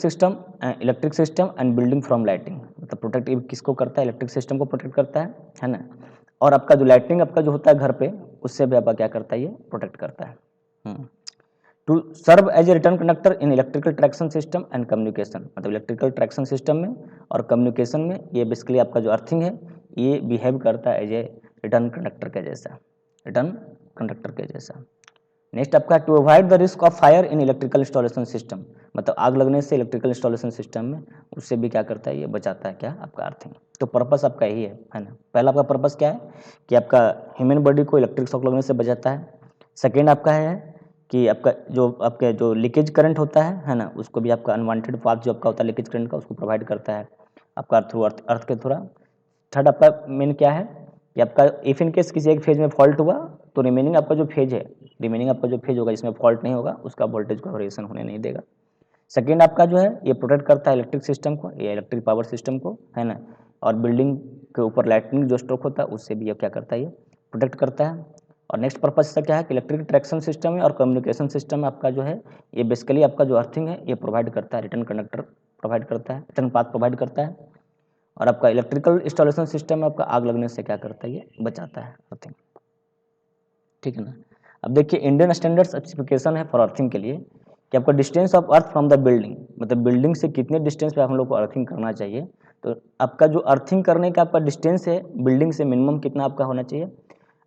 system and building from lighting. मतलब प्रोटेक्ट किसको करता है? इलेक्ट्रिक सिस्टम को प्रोटेक्ट करता है ना। और आपका जो लाइटिंग आपका जो होता है घर पे उससे भी आपका क्या करता है? ये प्रोटेक्ट करता है। To serve as a return conductor in electrical traction system and communication. मतलब इलेक्ट्रिकल ट्रैक्शन सिस्टम में और कम्युनिकेशन में ये बेसिकली आपका जो अर्थिंग है ये बिहेव करता है एज ए रिटर्न कंडक्टर के जैसा, रिटर्न कंडक्टर के जैसा। नेक्स्ट आपका to avoid the risk of fire in electrical installation system. मतलब आग लगने से इलेक्ट्रिकल इंस्टॉलेशन सिस्टम में उससे भी क्या करता है? ये बचाता है क्या? आपका अर्थिंग। तो पर्पस आपका यही है ना। पहला आपका पर्पस क्या है कि आपका ह्यूमन बॉडी को इलेक्ट्रिक शॉक लगने से बचाता है। सेकेंड आपका है कि आपका जो लीकेज करंट होता है ना, उसको भी आपका अनवांटेड पाथ जो आपका होता है लीकेज करंट का उसको प्रोवाइड करता है आपका थ्रू अर्थ के थ्रू। थर्ड आपका मेन क्या है कि आपका इफ इन केस किसी एक फेज में फॉल्ट हुआ तो रिमेनिंग आपका जो फेज है, रिमेनिंग आपका जो फेज होगा जिसमें फॉल्ट नहीं होगा उसका वोल्टेज का वेरिएशन होने नहीं देगा। सेकेंड आपका जो है ये प्रोटेक्ट करता है इलेक्ट्रिक सिस्टम को या इलेक्ट्रिक पावर सिस्टम को, है ना। और बिल्डिंग के ऊपर लाइटनिंग जो स्ट्रोक होता है उससे भी ये क्या करता है? ये प्रोटेक्ट करता है। और नेक्स्ट पर्पज इसका क्या है कि इलेक्ट्रिक ट्रैक्शन सिस्टम में और कम्युनिकेशन सिस्टम में आपका जो है ये बेसिकली आपका जो अर्थिंग है ये प्रोवाइड करता है, रिटर्न कंडक्टर प्रोवाइड करता है, रिटर्न पाथ प्रोवाइड करता है। और आपका इलेक्ट्रिकल इंस्टॉलेशन सिस्टम में आपका आग लगने से क्या करता है? ये बचाता है अर्थिंग, ठीक है ना। अब देखिए इंडियन स्टैंडर्ड स्पेसिफिकेशन है फॉर अर्थिंग के लिए कि आपका distance of earth from the building, मतलब बिल्डिंग से कितने डिस्टेंस पे हम लोग को अर्थिंग करना चाहिए। तो आपका जो अर्थिंग करने का आपका डिस्टेंस है बिल्डिंग से मिनिमम कितना आपका होना चाहिए?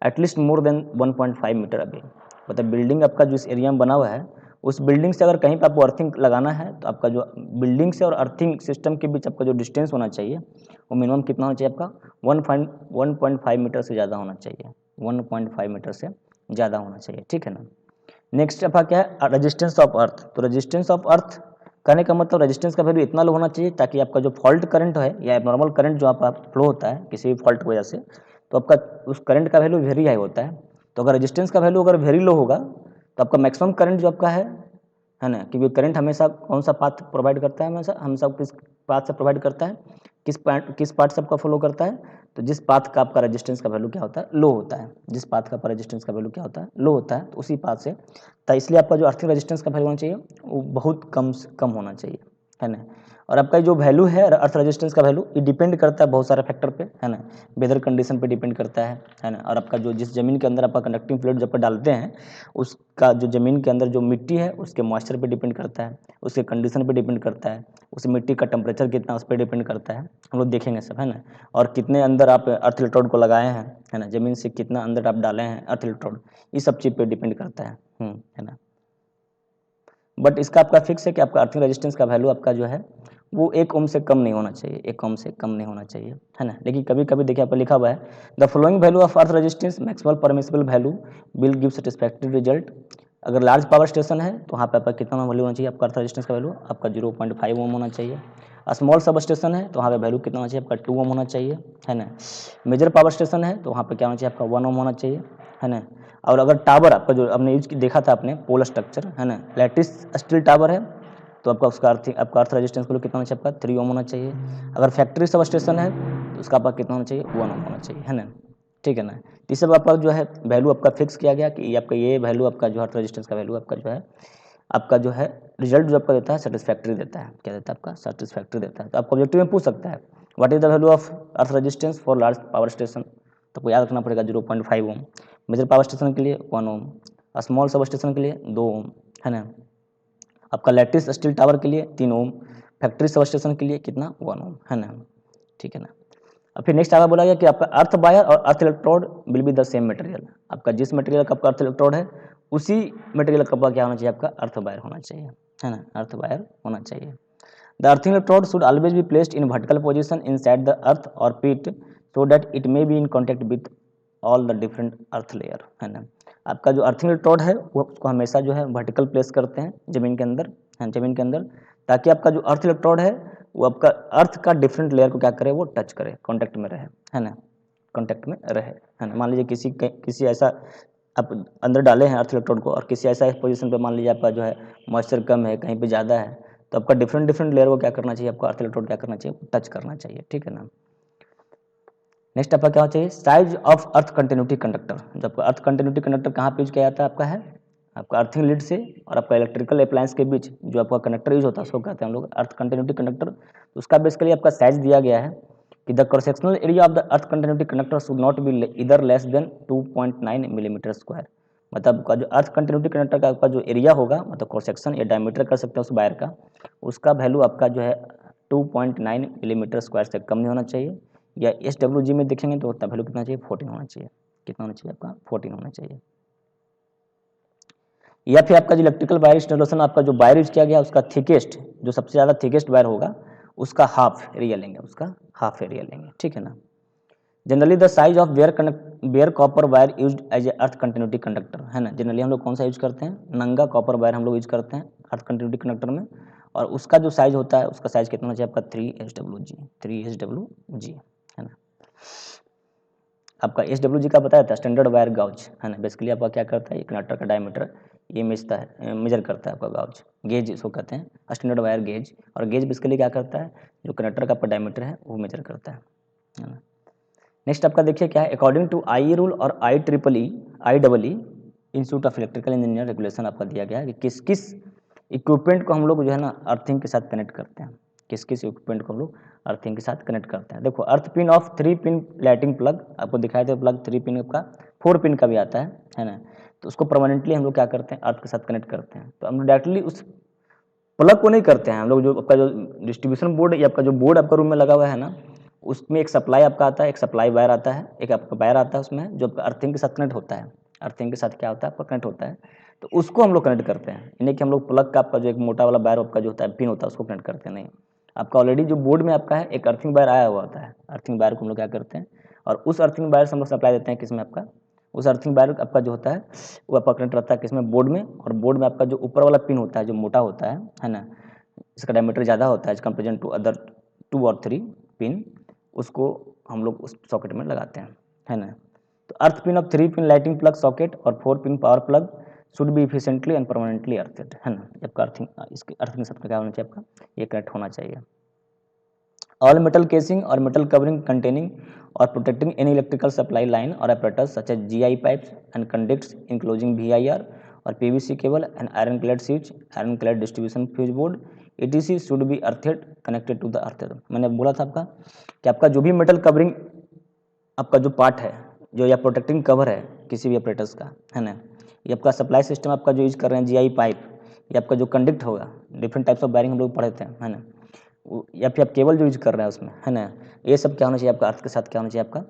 एटलीस्ट मोर देन 1.5 मीटर अभी। मतलब बिल्डिंग आपका जिस एरिया में बना हुआ है उस बिल्डिंग से अगर कहीं पर आपको अर्थिंग लगाना है तो आपका जो बिल्डिंग से और अर्थिंग सिस्टम के बीच आपका जो डिस्टेंस होना चाहिए वो मिनिमम कितना होना चाहिए? आपका 1.5 मीटर से ज़्यादा होना चाहिए, 1.5 मीटर से ज़्यादा होना चाहिए, ठीक है ना। नेक्स्ट आपका क्या है? Resistance of earth. तो रेजिस्टेंस ऑफ अर्थ कहने का मतलब रेजिस्टेंस का वैल्यू इतना लो होना चाहिए ताकि आपका जो फॉल्ट करंट है या नॉर्मल करंट जो आपका फ्लो होता है किसी भी फॉल्ट की वजह से तो आपका उस करंट का वैल्यू वेरी हाई होता है। तो अगर रेजिस्टेंस का वैल्यू अगर वेरी लो होगा तो आपका मैक्सिमम करंट जो आपका है ना, क्योंकि करंट हमेशा कौन सा पाथ प्रोवाइड करता है? हमेशा हम सब किस पाथ से प्रोवाइड करता है? किस पार्ट से आपका फॉलो करता है? तो जिस पाथ का आपका रेजिस्टेंस का वैल्यू क्या होता है? लो होता है। जिस पाथ का आपका रेजिस्टेंस का वैल्यू क्या होता है? लो होता है, तो उसी पाथ से तो इसलिए आपका जो अर्थिंग रेजिस्टेंस का वैल्यू होना चाहिए वो बहुत कम होना चाहिए, है ना। और आपका जो वैल्यू है अर्थ रेजिस्टेंस का वैल्यू, ये डिपेंड करता है बहुत सारे फैक्टर पे, है ना। वेदर कंडीशन पे डिपेंड करता है ना। और आपका जो जिस ज़मीन के अंदर आपका कंडक्टिंग फ्लूइड जब डालते हैं, उसका जो ज़मीन के अंदर जो मिट्टी है उसके मॉइस्चर पे डिपेंड करता है, उसके कंडीशन पे डिपेंड करता है, उस मिट्टी का टेम्परेचर कितना उस पर डिपेंड करता है, हम लोग देखेंगे सब, है ना। और कितने अंदर आप अर्थ इलेक्ट्रोड को लगाए हैं, है ना, ज़मीन से कितना अंदर आप डाले हैं अर्थ इलेक्ट्रोड, ये सब चीज़ पे डिपेंड करता है ना। बट इसका आपका फिक्स है कि आपका अर्थिंग रेजिस्टेंस का वैल्यू आपका जो है वो 1 ओम से कम नहीं होना चाहिए, 1 ओम से कम नहीं होना चाहिए, है ना। लेकिन कभी कभी देखिए आपको लिखा हुआ है the following value of earth resistance maximum permissible value will give satisfactory result. अगर लार्ज पावर स्टेशन है तो वहाँ पे आपका कितना वैल्यू होना चाहिए, आपका अर्थ रेजिस्टेंस का वैल्यू आपका 0.5 ओम होना चाहिए। स्मॉल सब स्टेशन है तो वहाँ पे वैल्यू कितना होना चाहिए, आपका 2 ओम होना चाहिए, है ना। मेजर पावर स्टेशन है तो वहाँ पे क्या होना चाहिए, आपका 1 ओम होना चाहिए, है ना। और अगर टावर आपका जो आपने यूज देखा था आपने पोल स्ट्रक्चर, है ना, लैटिस स्टील टावर है तो आपका अर्थ रेजिस्टेंस को कितना होना चाहिए, आपका 3 ओम होना चाहिए। अगर फैक्ट्री सब स्टेशन है तो उसका आपका कितना होना चाहिए, 1 ओम होना चाहिए, है ना। ठीक है ना। तो ये सब आपका जो है वैल्यू आपका फिक्स किया गया कि आपका ये वैल्यू आपका जो अर्थ रेजिस्टेंस का वैल्यू आपका जो है रिजल्ट जो आपका देता है सेटिस्फैक्ट्री देता है, क्या देता है आपका सेटिस्फैक्ट्री देता है। तो आपको ऑब्जेक्टिव में पूछ सकता है what is the value of earth resistance for large power station, तो आपको याद रखना पड़ेगा 0.5 ओम, मेजर पावर स्टेशन के लिए 1 ओम, स्मॉल सब स्टेशन के लिए 2 ओम, है ना। आपका लैटिस स्टील टावर के लिए 3 ओम, फैक्ट्री सब स्टेशन के लिए कितना 1 ओम, है ना। ठीक है ना। अब फिर नेक्स्ट आपका बोला गया कि आपका अर्थ वायर और earth electrode will be the same material. आपका जिस मटेरियल का आपका अर्थ इलेक्ट्रोड है उसी मटेरियल का क्या होना चाहिए, आपका अर्थ वायर होना चाहिए, है ना, अर्थ वायर होना चाहिए। The earthing electrode should always be placed in vertical position inside the earth और pit so that it may be in contact with all the different earth layer, है ना। आपका जो अर्थिंग इलेक्ट्रोड है वो उसको हमेशा जो है वर्टिकल प्लेस करते हैं ज़मीन के अंदर, ज़मीन के अंदर, ताकि आपका जो अर्थ इलेक्ट्रोड है वो आपका अर्थ का डिफरेंट लेयर को क्या करे, वो टच करे, कॉन्टैक्ट में रहे, है ना, कॉन्टैक्ट में रहे, है ना। मान लीजिए किसी ऐसा आप अंदर डाले हैं अर्थ इलेक्ट्रोड को और किसी ऐसा पोजीशन पे मान लीजिए आपका जो है मॉइस्चर कम है, कहीं पे ज़्यादा है, तो आपका डिफरेंट लेयर को क्या करना चाहिए, आपका अर्थ इलेक्ट्रोड क्या करना चाहिए, टच करना चाहिए, ठीक है ना। नेक्स्ट आपका क्या होना चाहिए, size of earth continuity conductor. जो आपका अर्थ कंटिन्यूटी कंडक्टर कहाँ पे यूज किया जाता है, आपका अर्थिंग लीड से और आपका इलेक्ट्रिकल अप्लायंस के बीच जो आपका कनेक्टर यूज होता है उसको कहते हैं हम लोग अर्थ कंटिन्यूटी कंडक्टर। तो उसका बेसिकली आपका साइज दिया गया है कि the cross sectional area of the earth continuity conductor should not be इधर लेस देन 2.9 मिलीमीटर स्क्वायर। मतलब आपका जो अर्थ कंटिन्यूटी कंडक्टर का आपका जो एरिया होगा, मतलब क्रॉस सेक्शन या डायमीटर कर सकते हैं उस वायर का, उसका वैल्यू आपका जो है 2.9 मिलीमीटर स्क्वायर से कम नहीं होना चाहिए। या SWG में देखेंगे तो उसका वैल्यू कितना चाहिए, 14 होना चाहिए। कितना होना चाहिए, आपका 14 होना चाहिए। या फिर आपका जो इलेक्ट्रिकल वायर इंस्टॉलेशन आपका जो वायर यूज किया गया उसका थिकेस्ट, जो सबसे ज़्यादा थिकेस्ट वायर होगा उसका हाफ एरिया लेंगे, उसका हाफ एरिया लेंगे, ठीक है ना। Generally the size of bare copper wire use as a earth continuity conductor, है ना। जनरली हम लोग कौन सा यूज करते हैं, नंगा कॉपर वायर हम लोग यूज करते हैं अर्थ कंटिन्यूटी कंडक्टर में, और उसका जो साइज होता है उसका साइज कितना होना चाहिए, आपका 3 SWG, है ना। आपका SWG का बताया था स्टैंडर्ड वायर गाउज, है ना। बेसिकली आपका क्या करता है, ये कंडक्टर का डायमीटर ये मेजर करता है आपका गाउज, गेज इसको कहते हैं स्टैंडर्ड वायर गेज। और गेज बेसिकली क्या करता है, जो कंडक्टर का डायमीटर है वो मेजर करता है ना। नेक्स्ट आपका देखिए क्या है, अकॉर्डिंग टू आई रूल और IEEE institute of electrical engineer regulation आपका दिया गया है कि किस किस इक्विपमेंट को हम लोग जो है ना अर्थिंग के साथ कनेक्ट करते हैं, किस किस इक्विपमेंट को हम लोग अर्थिंग के साथ कनेक्ट करते हैं। देखो earth pin of 3 pin lighting plug आपको दिखाई दे, प्लग 3 पिन का 4 पिन का भी आता है ना। तो उसको परमानेंटली हम लोग क्या करते हैं, अर्थ के साथ कनेक्ट करते हैं। तो हम लोग डायरेक्टली उस प्लग को नहीं करते हैं हम लोग, जो आपका जो डिस्ट्रीब्यूशन बोर्ड या आपका जो बोर्ड आपका रूम में लगा हुआ है ना, उसमें एक सप्लाई आपका आता है, एक सप्लाई वायर आता है, एक आपका वायर आता है उसमें जो आपका अर्थिंग के साथ कनेक्ट होता है। अर्थिंग के साथ क्या होता है, आपका कनेक्ट होता है, तो उसको हम लोग कनेक्ट करते हैं। यानी कि हम लोग प्लग का आपका जो एक मोटा वाला वायर आपका जो होता है पिन होता है उसको कनेक्ट करते हैं नहीं। आपका ऑलरेडी जो बोर्ड में आपका है एक अर्थिंग वायर आया हुआ होता है, अर्थिंग वायर को हम लोग क्या करते हैं, और उस अर्थिंग वायर से हम लोग सप्लाई देते हैं किसमें, आपका उस अर्थिंग वायर आपका जो होता है वो आपका कनेक्ट रहता है किसमें, बोर्ड में। और बोर्ड में आपका जो ऊपर वाला पिन होता है जो मोटा होता है ना, इसका डायमीटर ज़्यादा होता है एज कंपेरिजन टू अदर 2 और 3 पिन, उसको हम लोग उस सॉकेट में लगाते हैं, है ना। तो earth pin of 3 pin lighting plug socket और 4 pin power plug should be efficiently and permanently earthed, है ना। आपका अर्थिंग इसके अर्थिंग सब क्या होना चाहिए, आपका ये कनेक्ट होना चाहिए। ऑल मेटल केसिंग और मेटल कवरिंग कंटेनिंग और protecting any electrical supply line और apparatus such as GI pipes and conduits enclosing VIR or PVC cable and iron clad switch, iron clad distribution fuse board, ETC should be earthed connected to the earth. मैंने बोला था आपका कि आपका जो भी metal covering आपका जो पार्ट है, जो या प्रोटेक्टिंग कवर है किसी भी ऑपरेटर्स का, है ना, ये आपका सप्लाई सिस्टम आपका जो यूज कर रहे हैं GI पाइप, ये आपका जो कंडक्ट होगा, डिफरेंट टाइप्स ऑफ वायरिंग हम लोग पढ़े थे, है ना, या फिर आप केबल जो यूज कर रहे हैं उसमें, है ना, ये सब क्या होना चाहिए आपका अर्थ के साथ क्या होना चाहिए आपका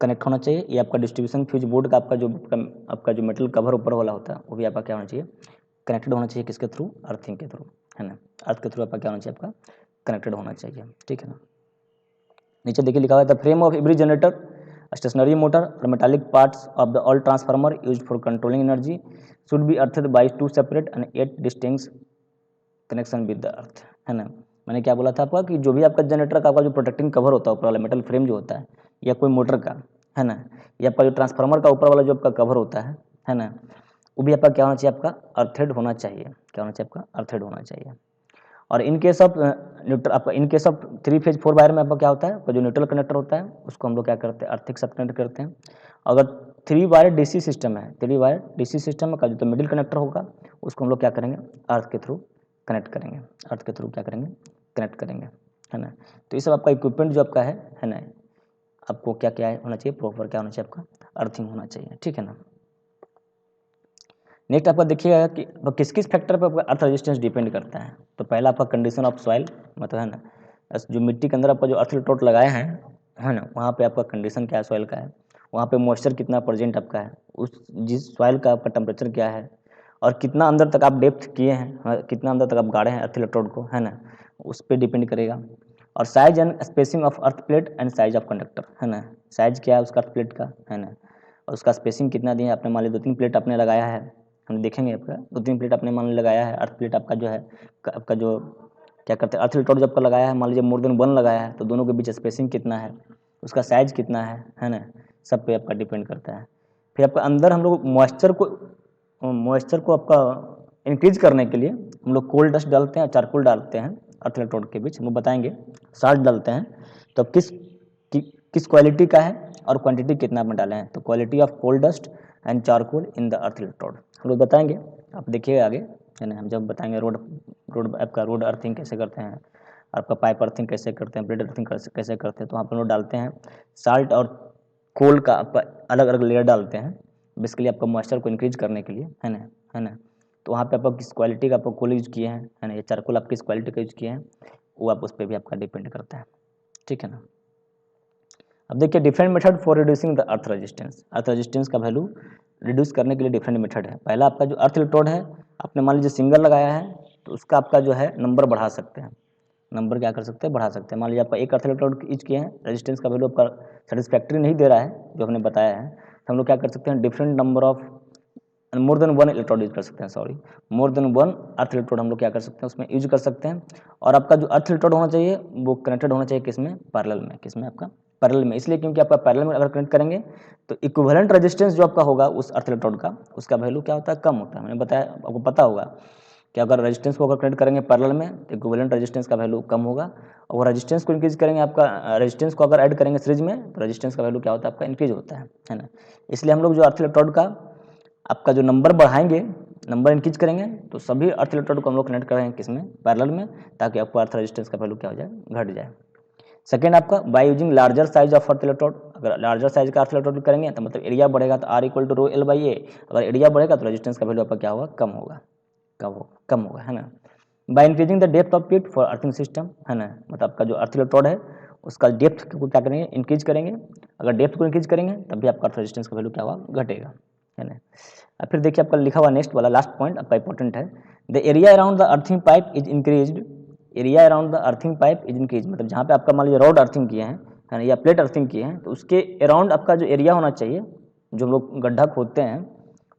कनेक्ट होना चाहिए। ये आपका डिस्ट्रीब्यूशन फ्यूज बोर्ड का आपका जो मेटल कवर ऊपर वाला होता है वो भी आपका क्या होना चाहिए कनेक्टेड होना चाहिए, किसके थ्रू, अर्थिंग के थ्रू, है ना, अर्थ के थ्रू आपका क्या होना चाहिए आपका कनेक्टेड होना चाहिए, ठीक है ना। नीचे देखिए लिखा हुआ है the frame of every generator, stationary motor और metallic parts of the all transformer used for controlling energy should be earthed by 2 separate and 8 distinct connection with the earth, है ना। मैंने क्या बोला था आपका कि जो भी आपका जनरेटर का आपका जो प्रोटेक्टिंग कवर होता है ऊपर वाला मेटल फ्रेम जो होता है, या कोई मोटर का, है ना, या आपका जो ट्रांसफार्मर का ऊपर वाला जो आपका कवर होता है ना, वो भी आपका क्या होना चाहिए आपका अर्थेड होना चाहिए, क्या होना चाहिए आपका अर्थेड होना चाहिए। और इन केस ऑफ न्यूट्रल आपका in case of 3 phase 4 wire में आपका क्या होता है, आपका जो न्यूट्रल कनेक्टर होता है उसको हम लोग क्या करते हैं अर्थिक सब कनेक्ट करते हैं। अगर 3 वायर डीसी सिस्टम है, 3 वायर डीसी सिस्टम का जो तो मिडिल कनेक्टर होगा उसको हम लोग क्या करेंगे अर्थ के थ्रू कनेक्ट करेंगे, अर्थ के थ्रू क्या करेंगे कनेक्ट करेंगे, है ना। तो ये सब आपका इक्विपमेंट जो आपका है ना, आपको क्या क्या होना चाहिए प्रॉपर क्या होना चाहिए आपका अर्थिंग होना चाहिए, ठीक है ना। नेक्स्ट आपका देखिएगा कि किस किस फैक्टर पर आपका अर्थ रेजिस्टेंस डिपेंड करता है। तो पहला आपका कंडीशन ऑफ सॉइल, मतलब है ना, जो मिट्टी के अंदर आपका जो अर्थ इलेक्ट्रोड लगाए हैं, है ना, वहाँ पे आपका कंडीशन क्या है सॉइल का है, वहाँ पे मॉइस्चर कितना प्रेजेंट आपका है, उस जिस सॉइल का आपका टेम्परेचर क्या है, और कितना अंदर तक आप डेप्थ किए हैं, कितना अंदर तक आप गाड़े हैं अर्थ इलेक्ट्रोड को, है ना, उस पर डिपेंड करेगा। और size and spacing of earth plate and size of conductor, है ना, साइज क्या है उसका अर्थ प्लेट का, है ना, और उसका स्पेसिंग कितना दिया आपने, मान ली 2-3 प्लेट आपने लगाया है, हम देखेंगे आपका 2-3 प्लेट आपने मान ली लगाया है, अर्थ प्लेट आपका जो है आपका जो क्या करते हैं अर्थ इलेक्ट्रोड जब का लगाया है, मान लीजिए मोर देन 1 लगाया है, तो दोनों के बीच स्पेसिंग कितना है, उसका साइज कितना है ना, सब पे आपका डिपेंड करता है। फिर आपका अंदर हम लोग मॉइस्चर को आपका इंक्रीज करने के लिए हम लोग कोल डस्ट डालते हैं, चारकोल डालते हैं अर्थ इलेक्ट्रोड के बीच, हम लोग बताएंगे साल्ट डालते हैं। तो अब किस क्वालिटी का है और क्वांटिटी कितना में डाले हैं, तो quality of coal dust and charcoal in the earth electrode हम लोग बताएंगे, आप देखिएगा आगे, है ना, हम जब बताएंगे रोड आपका रोड अर्थिंग कैसे करते हैं, आपका पाइप अर्थिंग कैसे करते हैं, ब्लेड अर्थिंग कैसे करते हैं, तो वहाँ पर लोग डालते हैं साल्ट और कोल का आपका अलग अलग लेयर डालते हैं बेसिकली आपका मॉइस्चर को इंक्रीज करने के लिए, है ना। तो वहाँ पे आप किस क्वालिटी का आप कोल यूज किए हैं, है ना, ये चारकोल आप किस क्वालिटी का यूज किए हैं, वो आप उस पर भी आपका डिपेंड करता है, ठीक है ना। अब देखिए different method for reducing the earth resistance का वैल्यू रिड्यूस करने के लिए डिफरेंट मेथड है। पहला आपका जो अर्थ इलेक्ट्रोड है, आपने मान लीजिए सिंगल लगाया है, तो उसका आपका जो है नंबर बढ़ा सकते हैं, नंबर क्या कर सकते हैं बढ़ा सकते हैं। मान लीजिए आपका एक अर्थ इलेक्ट्रोड यूज किए हैं, रेजिस्टेंस का वैल्यू आपका सेटिस्फैक्ट्री नहीं दे रहा है जो हमने बताया है, तो हम लोग क्या कर सकते हैं different number of more than 1 electrode use कर सकते हैं, सॉरी मोर देन 1 अर्थ इलेक्ट्रोड हम लोग क्या कर सकते हैं उसमें यूज कर सकते हैं। और आपका जो अर्थ इलेक्ट्रोड होना चाहिए वो कनेक्टेड होना चाहिए किसमें, पैरेलल में, किसमें आपका पैरेलल में, इसलिए क्योंकि आपका पैरेलल में अगर कनेक्ट करेंगे तो इक्विवेलेंट रेजिस्टेंस जो आपका होगा उस अर्थ इलेक्ट्रोड का, उसका वैल्यू क्या होता है कम होता है। मैंने बताया आपको पता होगा कि अगर रेजिस्टेंस को अगर कनेक्ट करेंगे पैरेलल में तो इक्विवेलेंट रेजिस्टेंस का वैल्यू कम होगा, और रेजिस्टेंस को इंक्रीज करेंगे आपका रेजिस्टेंस को अगर ऐड करेंगे सीरीज में तो रेजिस्टेंस का वैल्यू क्या होता है आपका इंक्रीज होता है ना। इसलिए हम लोग जो अर्थ इलेक्ट्रोड का आपका जो नंबर बढ़ाएंगे, नंबर इंक्रीज करेंगे, तो सभी अर्थ इलेक्ट्रोड को हम लोग कनेक्ट करेंगे किसमें पैरेलल में, ताकि आपको अर्थ रेजिस्टेंस का वैल्यू क्या हो जाए घट जाए। सेकेंड आपका by using larger size of earth electrode, अगर लार्जर साइज का अर्थ इलेक्ट्रोड करेंगे तो मतलब एरिया बढ़ेगा, तो R equal to rho L by A, अगर एरिया बढ़ेगा तो रेजिस्टेंस का वैल्यू आपका क्या होगा कम होगा, कम होगा, है ना। By increasing the depth of pit for earthing system, है ना, मतलब आपका जो अर्थ इलेक्ट्रोड है उसका डेप्थ को क्या करेंगे इंक्रीज करेंगे, अगर डेप्थ को इंक्रीज करेंगे तब भी आपका अर्थ रेजिस्टेंस का वैल्यू क्या होगा घटेगा, है ना। अब फिर देखिए आपका लिखा हुआ नेक्स्ट वाला लास्ट पॉइंट आपका इंपॉर्टेंट है, the area around the earthing pipe is increased, area around the earthing pipe is increase, मतलब जहाँ पे आपका मान लीजिए रोड अर्थिंग किए हैं, है ना, या प्लेट अर्थिंग किए हैं, तो उसके अराउंड आपका जो एरिया होना चाहिए, जो हम लोग गड्ढा खोदते हैं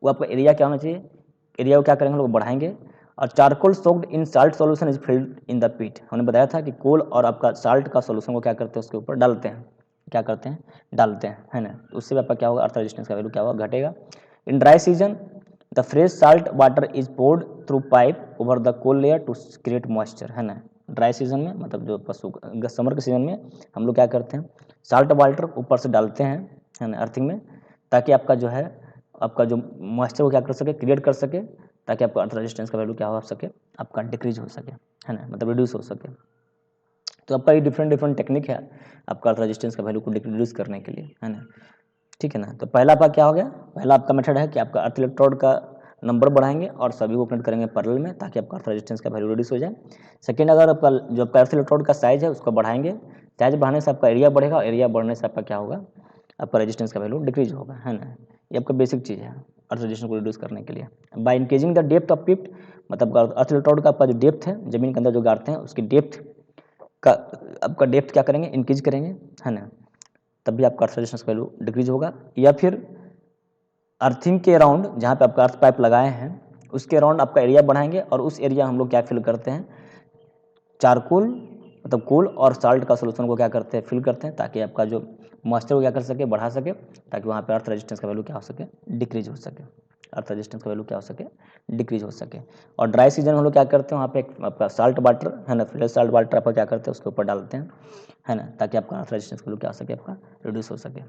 वो आपका एरिया क्या होना चाहिए, एरिया को क्या करेंगे हम लोग बढ़ाएंगे। और charcoal soaked in salt solution is filled in the pit, हमने बताया था कि कोल और आपका साल्ट का सॉल्यूशन को क्या करते हैं उसके ऊपर डालते हैं, क्या करते हैं डालते हैं, है ना, उससे भी आपका क्या होगा अर्थ रेजिस्टेंस का वैल्यू क्या होगा घटेगा। In dry season the fresh salt water is poured through pipe over the coal layer to create moisture, है ना। ड्राई सीजन में मतलब जो पशु समर के सीजन में हम लोग क्या करते हैं साल्ट वाटर ऊपर से डालते हैं, है ना, अर्थिंग में, ताकि आपका जो है आपका जो मॉइस्चर को क्या कर सके क्रिएट कर सके, ताकि आपका अर्थ रेजिस्टेंस का वैल्यू क्या हो सके, आपका डिक्रीज हो सके, है ना, मतलब रिड्यूस हो सके। तो आपका ये डिफरेंट टेक्निक है आपका अर्थ रेजिस्टेंस का वैल्यू को रिड्यूस करने के लिए, है ना, ठीक है ना। तो पहला आपका क्या हो गया, पहला आपका मेथड है कि आपका अर्थ इलेक्ट्रोड का नंबर बढ़ाएंगे और सभी को कनेक्ट करेंगे पैरेलल में ताकि आपका अर्थ रेजिस्टेंस का वैल्यू रिड्यूस हो जाए। सेकंड, अगर आपका जो आपका अर्थ इलेक्ट्रोड का साइज है उसको बढ़ाएंगे, साइज बढ़ाने से आपका एरिया बढ़ेगा और एरिया बढ़ने से आपका क्या होगा, आपका रेजिस्टेंस का वैल्यू डिक्रीज होगा, है ना। ये आपका बेसिक चीज़ है अर्थ रेजिस्टेंस को रिड्यूस करने के लिए। By increasing the depth of pit, मतलब अर्थ इलेक्ट्रोड का आपका जो डेप्थ है, जमीन के अंदर जो गाड़ते हैं उसकी डेप्थ का आपका डेप्थ क्या करेंगे, इंक्रीज करेंगे, है ना, तब भी आपका अर्थ रेजिस्टेंस का वैल्यू डिक्रीज होगा। या फिर अर्थिंग के अराउंड जहाँ पे आपका अर्थ पाइप लगाए हैं उसके अराउंड आपका एरिया बढ़ाएंगे और उस एरिया हम लोग क्या फिल करते हैं, चारकोल मतलब कोल और साल्ट का सोल्यूशन को क्या करते हैं, फिल करते हैं ताकि आपका जो मॉइस्चर को क्या कर सके, बढ़ा सके, ताकि वहाँ पे अर्थ रेजिस्टेंस का वैल्यू क्या हो सके, डिक्रीज हो सके, अर्थ रेजिस्टेंस का वैल्यू क्या हो सके, डिक्रीज हो सके। और ड्राई सीजन में हम लोग क्या करते हैं, वहाँ पे एक आपका साल्ट वाटर है ना, फ्रेश साल्ट वाटर आपका क्या करते हैं उसके ऊपर डालते हैं, है ना, ताकि आपका अर्थ रेजिस्टेंस का वैल्यू क्या हो सके, आपका रिड्यूस हो सके,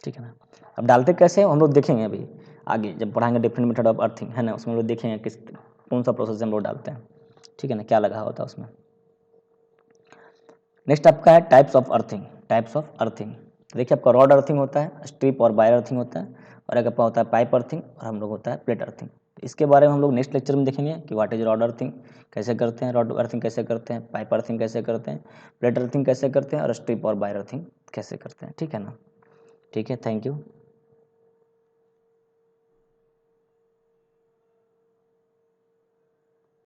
ठीक है ना। अब डालते कैसे हैं हम लोग देखेंगे अभी आगे जब पढ़ाएंगे डिफरेंट मेथड ऑफ अर्थिंग, है ना, उसमें हम लोग देखेंगे किस कौन सा प्रोसेस हम लोग डालते हैं, ठीक है ना, क्या लगा होता है उसमें। नेक्स्ट आपका है types of earthing. Types of earthing देखिए, आपका रॉड अर्थिंग होता है, स्ट्रिप और वायर अर्थिंग होता है, और एक आपका होता है पाइप अर्थिंग, और हम लोग होता है प्लेट अर्थिंग। इसके बारे में हम लोग नेक्स्ट लेक्चर में देखेंगे कि व्हाट इज रॉड अर्थिंग, कैसे करते हैं, रॉड अर्थिंग कैसे करते हैं, पाइप अर्थिंग कैसे करते हैं, प्लेट अर्थिंग कैसे करते हैं, और स्ट्रिप और वायर अर्थिंग कैसे करते हैं, ठीक है ना। ठीक है, थैंक यू।